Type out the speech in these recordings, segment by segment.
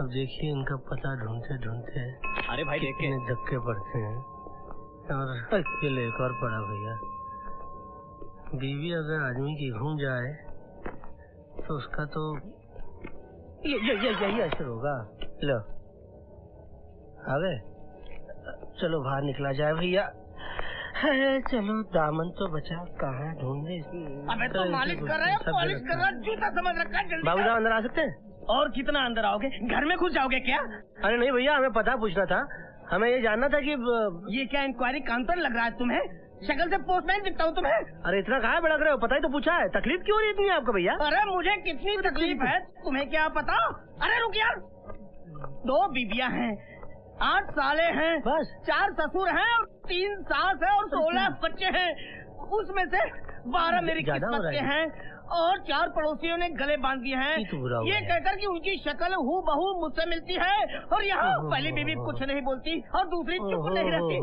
अब देखिए इनका पता ढूंढते ढूंढते अरे भाई देख के धक्के पड़ते हैं। और ये ले एक और पड़ा भैया। बीवी अगर आदमी की घूम जाए तो उसका तो यही असर होगा। लो आ गए, चलो बाहर निकला जाए भैया। चलो दामन तो बचा, कहाँ ढूंढे। अबे तो मालिश कर रहा है, पॉलिश कर रहा है, जूता समझ रखा है। जल्दी बाबू साहब अंदर आ सकते हैं? और कितना अंदर आओगे? घर में घुस जाओगे क्या? अरे नहीं भैया, हमें पता पूछना था। हमें ये जानना था कि ये क्या इंक्वायरी काउंटर लग रहा है तुम्हें? शक्ल से पोस्टमैन दिखता हूँ तुम्हें। अरे इतना कहाँ भड़क रहे हो? पता ही तो पूछा है। तकलीफ क्यों हो रही है इतनी आपको भैया? अरे मुझे कितनी तकलीफ है तुम्हें क्या पता? अरे रुक यार, 2 बीबियाँ हैं, 8 साले हैं, बस 4 ससुर हैं और 3 सास है और 16 बच्चे हैं। उसमें से 12 मेरी किस्मत के हैं और 4 पड़ोसियों ने गले बांध दिए हैं, ये कहकर कि उनकी शक्ल हूबहू मुझसे मिलती है। और यहाँ पहली बीबी कुछ नहीं बोलती और दूसरी चुप नहीं रहती।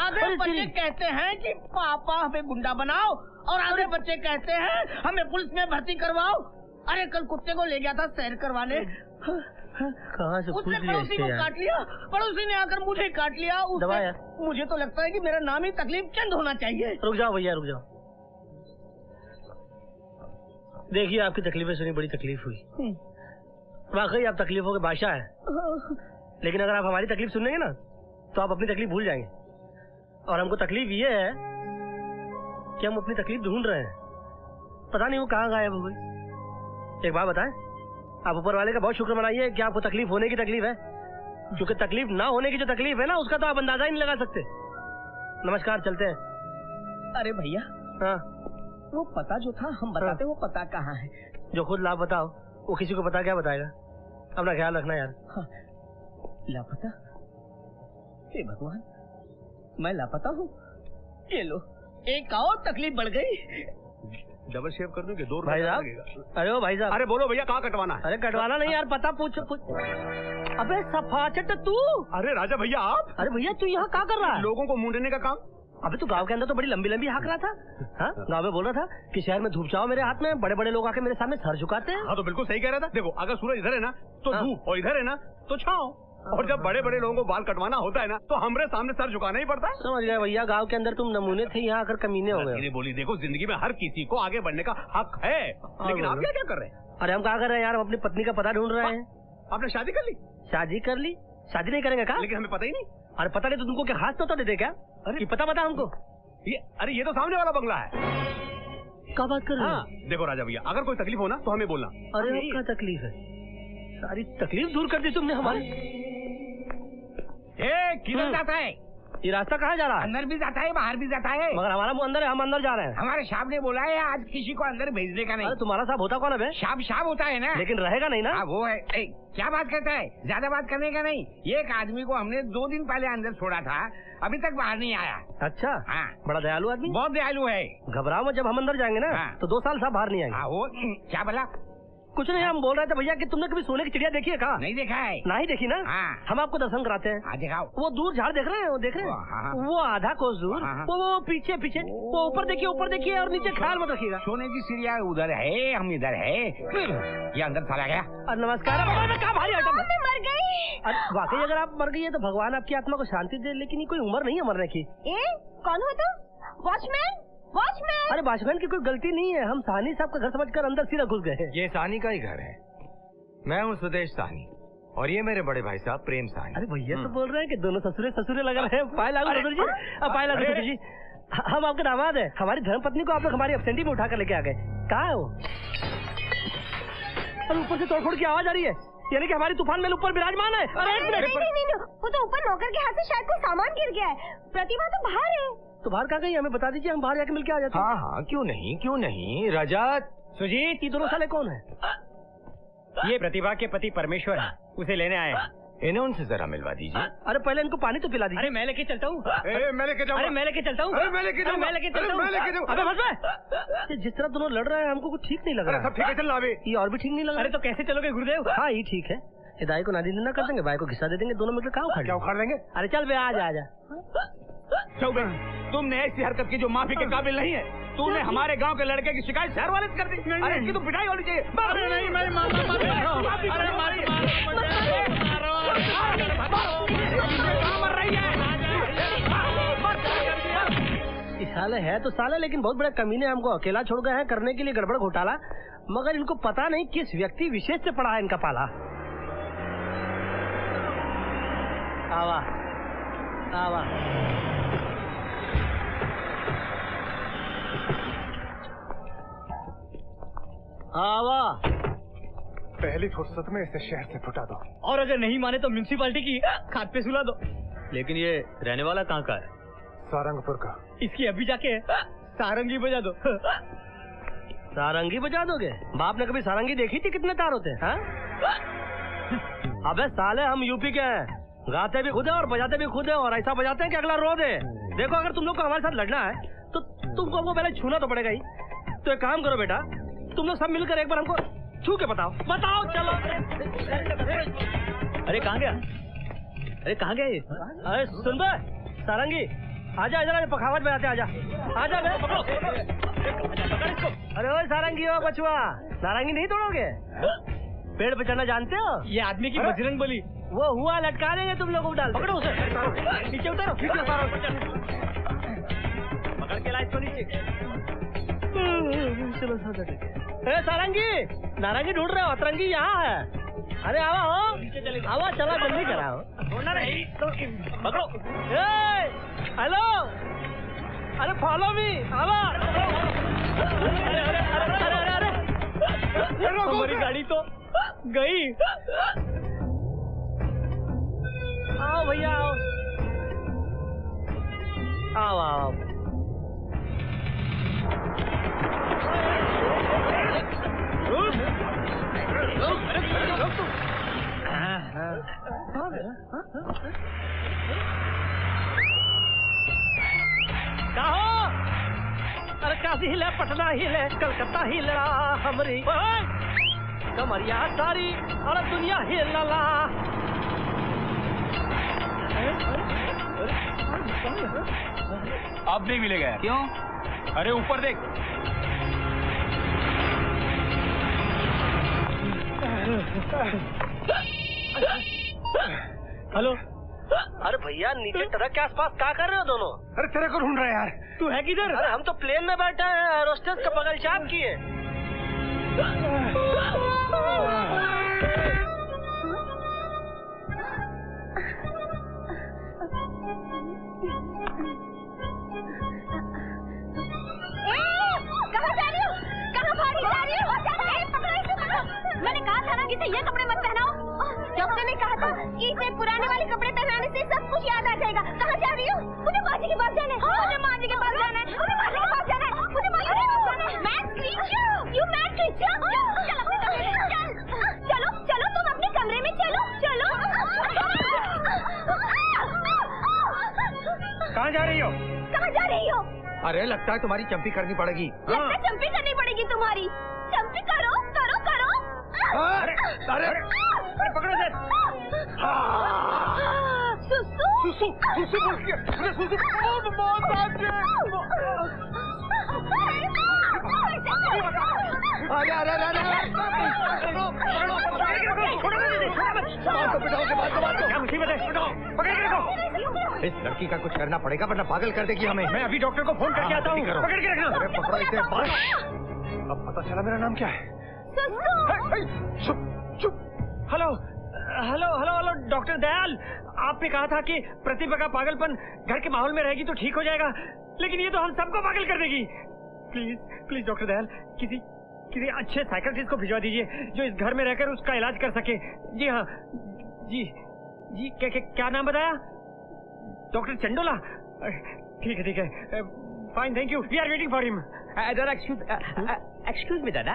आधे बच्चे कहते हैं कि पापा हमें गुंडा बनाओ और आधे बच्चे कहते हैं हमें पुलिस में भर्ती करवाओ। अरे कल कुत्ते को ले गया था सैर करवाने, कहाँ से उसने पड़ोसी को काट लिया, पड़ोसी ने आकर मुझे काट लिया। मुझे तो लगता है कि मेरा नाम ही तकलीफ चंद होना चाहिए। रुक जाओ भैया, रुक जाओ। देखिए आपकी तकलीफें सुनी, बड़ी तकलीफ हुई। वाकई आप तकलीफों के बादशाह हैं। लेकिन अगर आप हमारी तकलीफ सुनेंगे ना तो आप अपनी तकलीफ भूल जाएंगे। और हमको तकलीफ ये है कि हम अपनी तकलीफ ढूंढ रहे हैं, पता नहीं वो कहाँ गायब हो गई। एक बात बताएं, आप ऊपर वाले का बहुत शुक्र मनाइए कि आपको तकलीफ होने की तकलीफ है, क्योंकि तकलीफ ना होने की जो तकलीफ है ना उसका तो आप अंदाजा ही नहीं लगा सकते। नमस्कार, चलते हैं। अरे भैया, हाँ वो पता जो था हम बताते, वो पता कहाँ है? जो खुद लापता हो वो किसी को पता क्या बताएगा? अपना ख्याल रखना यार। हाँ, लापता? हे भगवान, मैं लापता हूँ? ये लो, एक और तकलीफ बढ़ गई। डबल शेव कर दूं कि 2 भाई साहब? अरे ओ भाई साहब, अरे बोलो भैया, कहाँ कटवाना है? अरे कटवाना नहीं यार, पता पूछ। अबे सफाचट तू! अरे राजा भैया आप? अरे भैया तू यहाँ क्या कर रहा है? लोगों को मूंढने का काम। अबे तू गांव के अंदर तो बड़ी लंबी लंबी हाँक रहा था। हाँ, गांव में बोल रहा था कि शहर में धूप छाओ मेरे हाथ में, बड़े बड़े लोग आके मेरे सामने सर झुकाते हैं। हाँ तो बिल्कुल सही कह रहा था। देखो, अगर सूरज इधर है ना तो धूप, और इधर है ना तो छाओ। और जब बड़े बड़े लोगों को बाल कटवाना होता है ना तो हमारे सामने सर झुकाना ही पड़ता है। समझ गए भैया, गांव के अंदर तुम नमूने थे, यहाँ आकर कमीने हो गए। बोली देखो, जिंदगी में हर किसी को आगे बढ़ने का हक है, लेकिन आप क्या कर रहे हैं? अरे हम क्या कर रहे हैं यार, हम अपनी पत्नी का पता ढूंढ रहे हैं। आपने शादी कर ली? शादी कर ली? शादी नहीं करेंगे क्या? लेकिन हमें पता ही नहीं। अरे पता नहीं तो तुमको क्या खास तो देते क्या? अरे पता हमको। अरे ये तो सामने वाला बंगला है। क्या बात कर रहे हैं? हाँ, देखो राजा भैया, अगर कोई तकलीफ हो ना तो हमें बोलना। अरे क्या तकलीफ है? सारी तकलीफ दूर कर दी तुमने हमारी। किधर जाता है ये रास्ता? कहाँ जा रहा है? अंदर भी जाता है, बाहर भी जाता है, मगर हमारा मुंह अंदर है, हम अंदर जा रहे हैं। हमारे साहब ने बोला है आज किसी को अंदर भेजने का नहीं। अरे तुम्हारा साहब होता कौन है? साहब होता है ना, लेकिन रहेगा नहीं ना। वो है। क्या बात करता है? ज्यादा बात करने का नहीं। एक आदमी को हमने 2 दिन पहले अंदर छोड़ा था, अभी तक बाहर नहीं आया। अच्छा, हाँ, बड़ा दयालु आदमी। बहुत दयालु है। घबराओ मत, जब हम अंदर जाएंगे ना तो 2 साल साहब बाहर नहीं आएंगे। वो क्या बोला? कुछ नहीं, हम बोल रहे थे भैया कि तुमने कभी सोने की चिड़िया देखी है? कहाँ नहीं देखा है। नहीं देखी ना? हाँ। हम आपको दर्शन कराते हैं। दिखाओ। वो दूर झाड़ देख रहे हैं, वो देख रहे हैं, वो आधा कोस दूर, वो पीछे पीछे, वो ऊपर देखिए, ऊपर देखिए, और नीचे ख्याल मत रखिएगा। सोने की चिड़िया उधर है, हम इधर है। ये अंदर चला गया। नमस्कार। क्या भारी आइटम? मैं मर गई। वाकई अगर आप मर गई है तो भगवान आपकी आत्मा को शांति दे, लेकिन ये कोई उम्र नहीं है मरने की। कौन हो तुम? वॉचमैन? वॉचमैन? अरे वॉचमैन की कोई गलती नहीं है, हम साहनी साहब का घर समझकर अंदर सीधा घुस गए। ये साहनी का ही घर है। मैं हूँ सुदेश साहनी और ये मेरे बड़े भाई साहब प्रेम साहनी। अरे भैया तो बोल रहे हैं कि दोनों ससुरे लगा रहे हैं। पाए लागू ससुर जी, पाए लागू ससुर जी। हम आपके दामाद है। हमारी धर्मपत्नी को आप लोग हमारी एब्सेंटी में उठाकर लेके आ गए। कहाँ है वो? अरे ऊपर से तोड़फोड़ की आवाज आ रही है, यानी कि हमारी तूफान महल ऊपर विराजमान है। अरे नहीं, वो तो ऊपर नौकर के हाथ से शायद कोई सामान गिर गया है। प्रतिभा तो बाहर है। तो बाहर कहाँ गई? हमें बता दीजिए, हम बाहर जाके मिलके आ जाते हैं। हाँ, क्यों नहीं। रजत, सुजीत, ये दोनों साले कौन है? ये प्रतिभा के पति परमेश्वर है, उसे लेने आए हैं। इन्हें उनसे जरा मिलवा दीजिए। अरे पहले इनको पानी तो पिला दीजिए। अरे मैं लेके चलता हूँ। मैं लेके जाऊँ। अरे मैं लेके चलता हूँ। मैं लेके जाऊँ। अबे बस बे, जिस तरह दोनों लड़ रहे हैं हमको कुछ ठीक नहीं लग रहा है। सब ठीक है, चल अभी। ये और भी ठीक नहीं लग रहा। अरे तो कैसे चलोगे गुरुदेव? हाँ ये ठीक है, दाई को नादी ना कर देंगे, भाई को घिसा दे देंगे, दोनों मिलकर क्या उखाड़ देंगे? अरे चल बे, आ जा। चौबे, तुमने ऐसी हरकत की जो माफी के काबिल नहीं है। तूने हमारे गांव के लड़के की शिकायत शहर वाले से कर दी। अरे इसकी तो पिटाई होनी चाहिए। अरे नहीं, मेरी माँ साले है तो साले, लेकिन बहुत बड़े कमीने हमको अकेला छोड़ गए हैं करने के लिए गड़बड़ घोटाला, मगर इनको पता नहीं किस व्यक्ति विशेष से पड़ा है इनका पाला। आवा आवा आवा, पहली फुर्सत में इसे शहर से फुटा दो, और अगर नहीं माने तो म्यूनिसिपालिटी की खाद पे सुला दो। लेकिन ये रहने वाला कहाँ का है? सारंगपुर का। इसकी अभी जाके सारंगी बजा दो। सारंगी बजा दोगे? बाप ने कभी सारंगी देखी थी? कितने तार होते हैं? अबे साले हम यूपी के हैं, गाते भी खुद है और बजाते भी खुद है, और ऐसा बजाते हैं कि अगला रो दे। देखो अगर तुम लोग को हमारे साथ लड़ना है तो तुमको हमको पहले छूना तो पड़ेगा ही। तो एक काम करो बेटा, तुम लोग सब मिलकर एक बार हमको छू के बताओ। चलो। अरे कहाँ गया? अरे कहाँ गया ये? अरे सुन बे सारंगी, आजा इधर, पखावट में आते, आजा आजा बे, पकड़ो। अरे ओए सारंगी हो बचुआ, नारंगी नहीं तोड़ोगे? पेड़ पे चढ़ना जानते हो? ये आदमी की बजरंग बली। वो हुआ, लटका देंगे तुम लोग डाल। पकड़ो उसे, नीचे उतारो, पकड़ के ला इसको नीचे। चलो सारंगी, नारंगी ढूंढ रहे हो? अतरंगी यहाँ है। अरे आवा हो, आवा, चला जल्दी कराओ। पकड़ो। हेलो, अरे फॉलो मी, आवा। अरे हमारी गाड़ी तो गई। आओ भैया आओ, आओ आओ। कहो, अरे काशी हिले, पटना हिले, कलकत्ता हिलला हमरी कमरिया सारी, अरे दुनिया हिलला। अब नहीं मिलेगा। क्यों? अरे ऊपर देख। हेलो, अरे भैया नीचे ट्रक के आसपास क्या कर रहे हो दोनों? अरे तेरे को ढूंढ रहे हैं यार। तू है किधर? अरे हम तो प्लेन में बैठे हैं, एरोस्टेस का बगल चाप किए। कहाँ जा रही हो? कहाँ भागी जा रही हो? पकड़ो इसे, पकड़ो। मैंने कहा था ना कि इसे ये कपड़े मत पहनाओ। डॉक्टर ने कहा था कि इसे पुराने वाले कपड़े पहनाने से सब कुछ याद आ जाएगा। कहाँ जा रही हो? मुझे माजी के पास जाना है। मुझे माजी के पास जाना है। मुझे माजी के पास जाना है। मुझे माजी के पास जाना है। Mad creature, you mad creature. चल अपने कमरे में चल। चलो चलो, तुम अपने कमरे में चलो। चलो। कहाँ जा रही हो? कहाँ जा रही हो? अरे लगता है तुम्हारी चंपी करनी पड़ेगी। लगता है चंपी करनी पड़ेगी तुम्हारी। चंपी करो करो करो। अरे अरे पकड़ो सर। सुसु सुसु सुसु बोल के, अरे सुसु बहुत अरे अरे अरे इस लड़की का कुछ करना पड़ेगा वरना पागल कर देगी हमें। मैं अभी डॉक्टर को फोन करके आता हूँ। पकड़ के रखना। अरे पकड़ो इसे। अब पता चला मेरा नाम क्या है। चुप चुप। Hello hello hello hello, doctor Dayal, आपने कहा था कि प्रतिभा का पागलपन घर के माहौल में रहेगी तो ठीक हो जाएगा, लेकिन ये तो हम सबको पागल कर देगी। प्लीज प्लीज डॉक्टर दयाल, किसी अच्छे साइकियाट्रिस्ट को भिजवा दीजिए जो इस घर में रहकर उसका इलाज कर सके। जी हाँ, जी जी, क्या नाम बताया? डॉक्टर चंडोला। ठीक है, fine, thank you, we are waiting for him. Excuse me दादा,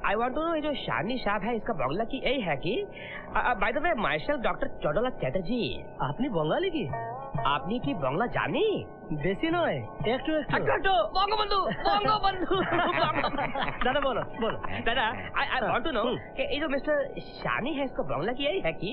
आई वांट टू नो, ये जो शानी साहब है इसका बंगला की यही है कि? By the way, my self doctor Chandola Chatterjee. आपने बंगाली की? आपने की बंगला जानी? बेसी नय, एकटू बंगबंधु दादा बोलो बोलो। दादा, आई वांट टू नो कि ये जो मिस्टर शानी है इसका बंगला की यही है कि?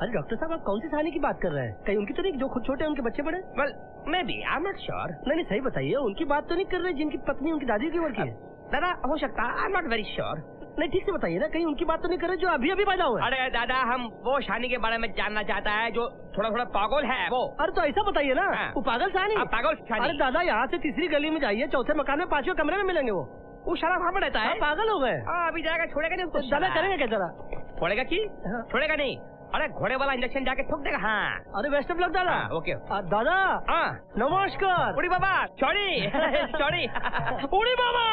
अरे डॉक्टर साहब, आप कौन सी शानी की बात कर रहे हैं? कहीं उनकी तो नहीं जो खुद छोटे हैं उनके बच्चे बड़े? Well may be, I am not sure. नहीं सही बताइए, उनकी बात तो नहीं कर रहे जिनकी पत्नी उनकी दादी की उम्र की है? दादा हो सकता है, I am not very sure. नहीं ठीक से बताइए ना, कहीं उनकी बात तो नहीं कर रहे जो अभी अभी पैदा हुआ है? अरे दादा, हम वो शानी के बारे में जानना चाहता है जो थोड़ा थोड़ा पागल है वो। अरे तो ऐसा बताइए ना, हाँ। वो पागल शानी? पागल शानी। अरे दादा, यहाँ से तीसरी गली में जाइए, चौथे मकान में 5वें कमरे में मिलेंगे वो साला वहाँ पर रहता है। पागल हो गए। अभी जाएगा, छोड़ेगा नहीं उसको। दादा करेंगे क्या जरा? छोड़ेगा की? हाँ। छोड़ेगा नहीं। अरे घोड़े वाला इंजेक्शन जाके ठोक देगा। हाँ अरे बेस्ट ऑफ लक दादा। ओके। दादा हाँ नमस्कार। उड़ी बाबा, सॉरी सॉरी। उड़ी बाबा,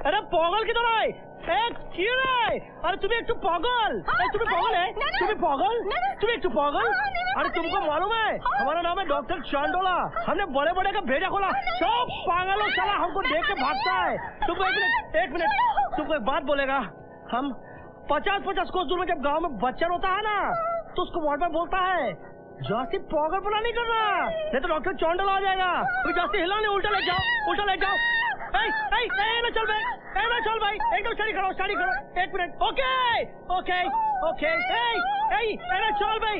अरे पागल किधर है? अरे तुम्हें एक तो पागल, तुम्हें पागल है, तुम्हें पागल, तुम्हें एक तो पागल। अरे तुमको मालूम है हमारा नाम है डॉक्टर चांडोला, हमने बड़े बड़े का भेजा खोला, सब पागलों साला हमको देख के भागता है। तुमको एक मिनट तुमको एक बात बोलेगा, हम 50-50 कोस दूर में जब गांव में बच्चा रोता है ना, तो उसको वार्ड में बोलता है जास्ती पागलपना नहीं करना, नहीं तो डॉक्टर चांडोला आ जाएगा। कोई जास्ती हिला नहीं, उल्टा ले जाओ, उल्टा ले जाओ। ना चल भाई, ना चल भाई, एकदम स्टडी करो, एक मिनट। ओके ओके ओके, ना चल भाई,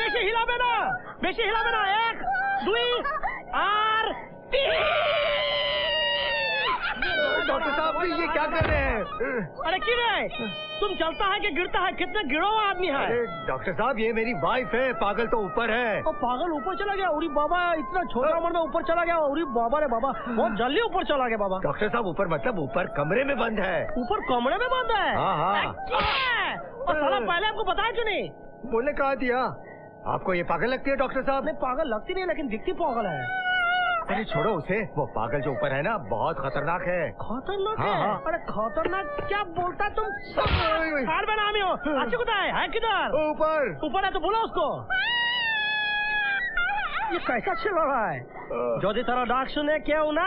बेशी हिला बेना, 1 2 और 3। डॉक्टर साहब ये क्या कर रहे हैं? अरे क्यों है? तुम चलता है कि गिरता है? कितने गिरो आदमी है? अरे डॉक्टर साहब, ये मेरी वाइफ है, पागल तो ऊपर है। और पागल ऊपर चला गया? उरी बाबा, इतना छोटा उम्र में ऊपर चला गया? उरी बाबा रे बाबा, बहुत जल्दी ऊपर चला गया बाबा। डॉक्टर साहब ऊपर मतलब ऊपर कमरे में बंद है। ऊपर कमरे में बंद है? हाँ। और साला पहले आपको बताया क्यों नहीं? बोलने कहा दिया। आपको ये पागल लगती है डॉक्टर साहब? नहीं पागल लगती नहीं, लेकिन दिखती पागल है। अरे छोड़ो उसे, वो पागल जो ऊपर है ना बहुत खतरनाक है। खतरनाक हाँ, है? हाँ। अरे खतरनाक क्या बोलता तुम? कार में नामी हो। अच्छी कुछ है किधर? ऊपर है तो बोलो उसको। ये कैसा चल रहा है? যদি তারা ডাক শুনে কেউ না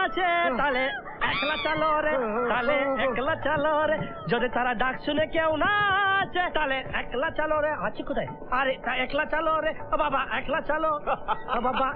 আছে তাহলে একলা চালো রে, তাহলে একলা চালো রে। যদি তারা ডাক শুনে কেউ না আছে তাহলে একলা চালো রে। আছে কোথায়? আরে একলা চালো রে বাবা, একলা চালো বাবা।